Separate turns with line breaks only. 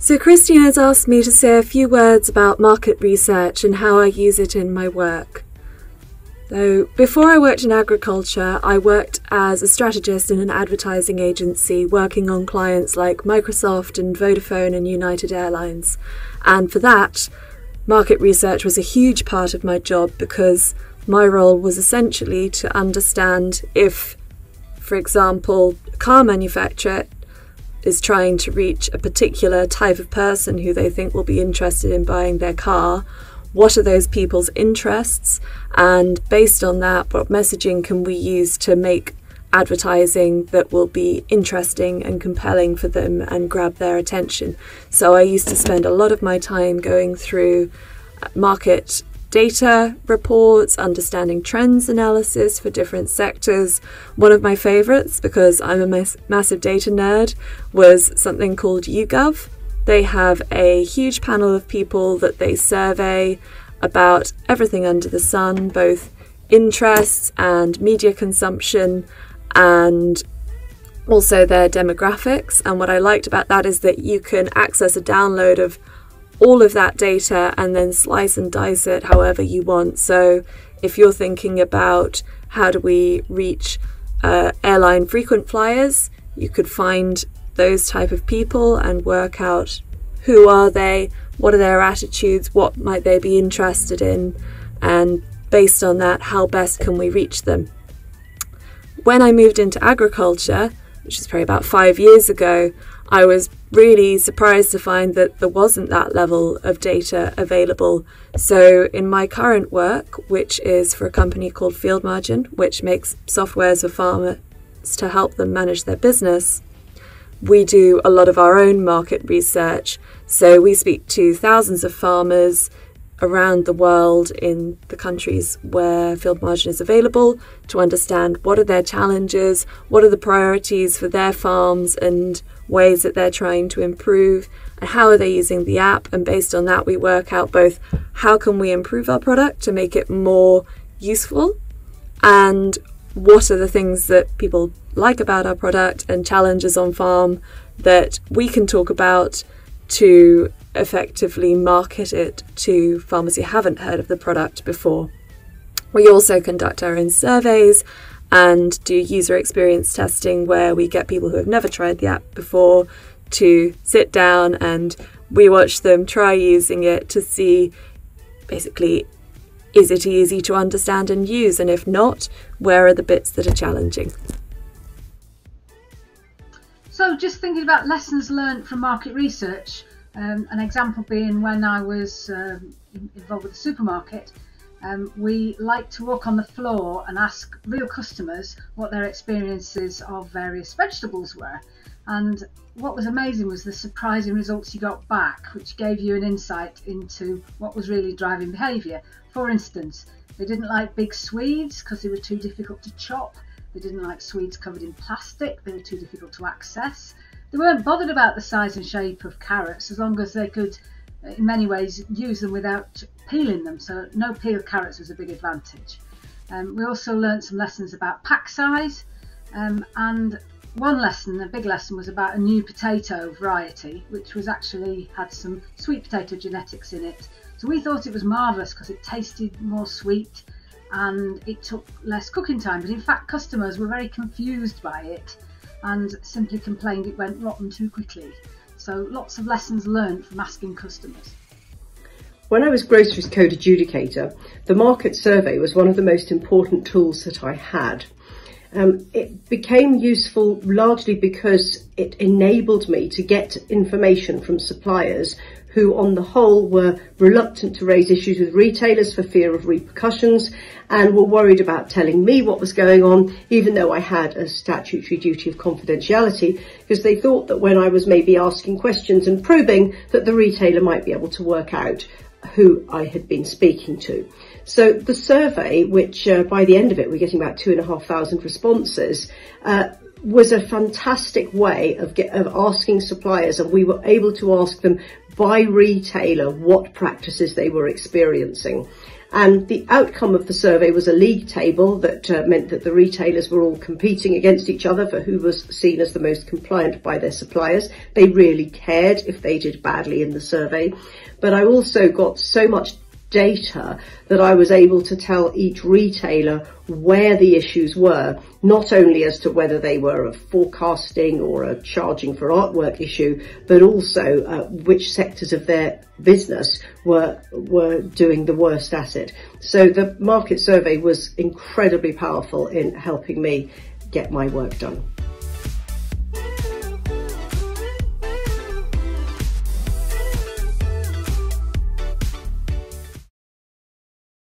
So Christine has asked me to say a few words about market research and how I use it in my work. So before I worked in agriculture, I worked as a strategist in an advertising agency working on clients like Microsoft and Vodafone and United Airlines. And for that, market research was a huge part of my job because my role was essentially to understand if, for example, a car manufacturer is trying to reach a particular type of person who they think will be interested in buying their car. What are those people's interests? And based on that, what messaging can we use to make advertising that will be interesting and compelling for them and grab their attention? So I used to spend a lot of my time going through market data reports, understanding trends analysis for different sectors. One of my favourites, because I'm a massive data nerd, was something called YouGov. They have a huge panel of people that they survey about everything under the sun, both interests and media consumption and also their demographics. And what I liked about that is that you can access a download of all of that data and then slice and dice it however you want. So if you're thinking about how do we reach airline frequent flyers, you could find those type of people and work out who are they, what are their attitudes, what might they be interested in, and based on that, how best can we reach them. When I moved into agriculture, which is probably about 5 years ago, I was really surprised to find that there wasn't that level of data available. So in my current work, which is for a company called Fieldmargin, which makes softwares for farmers to help them manage their business, we do a lot of our own market research. So we speak to thousands of farmers around the world in the countries where Fieldmargin is available to understand what are their challenges, what are the priorities for their farms and ways that they're trying to improve, and how are they using the app. And based on that, we work out both how can we improve our product to make it more useful, and what are the things that people like about our product and challenges on farm that we can talk about to effectively market it to farmers who haven't heard of the product before. We also conduct our own surveys and do user experience testing where we get people who have never tried the app before to sit down and we watch them try using it to see basically, is it easy to understand and use, and if not, where are the bits that are challenging?
So just thinking about lessons learned from market research, an example being when I was involved with the supermarket, we like to walk on the floor and ask real customers what their experiences of various vegetables were. And what was amazing was the surprising results you got back, which gave you an insight into what was really driving behaviour. For instance, they didn't like big Swedes because they were too difficult to chop. They didn't like Swedes covered in plastic, they were too difficult to access. They weren't bothered about the size and shape of carrots as long as they could, in many ways, use them without peeling them, so no peeled carrots was a big advantage. We also learned some lessons about pack size, and one lesson, a big lesson, was about a new potato variety, which was actually had some sweet potato genetics in it. So we thought it was marvellous because it tasted more sweet and it took less cooking time, but in fact customers were very confused by it and simply complained it went rotten too quickly. So lots of lessons learned from asking customers.
When I was Groceries Code Adjudicator, the market survey was one of the most important tools that I had. It became useful largely because it enabled me to get information from suppliers who on the whole were reluctant to raise issues with retailers for fear of repercussions and were worried about telling me what was going on, even though I had a statutory duty of confidentiality, because they thought that when I was maybe asking questions and probing that the retailer might be able to work out who I had been speaking to. So the survey, which by the end of it we're getting about 2,500 responses, was a fantastic way of asking suppliers, and we were able to ask them by retailer what practices they were experiencing. And the outcome of the survey was a league table that meant that the retailers were all competing against each other for who was seen as the most compliant by their suppliers. They really cared if they did badly in the survey. But I also got so much data that I was able to tell each retailer where the issues were, not only as to whether they were a forecasting or a charging for artwork issue, but also which sectors of their business were doing the worst at it. So the market survey was incredibly powerful in helping me get my work done.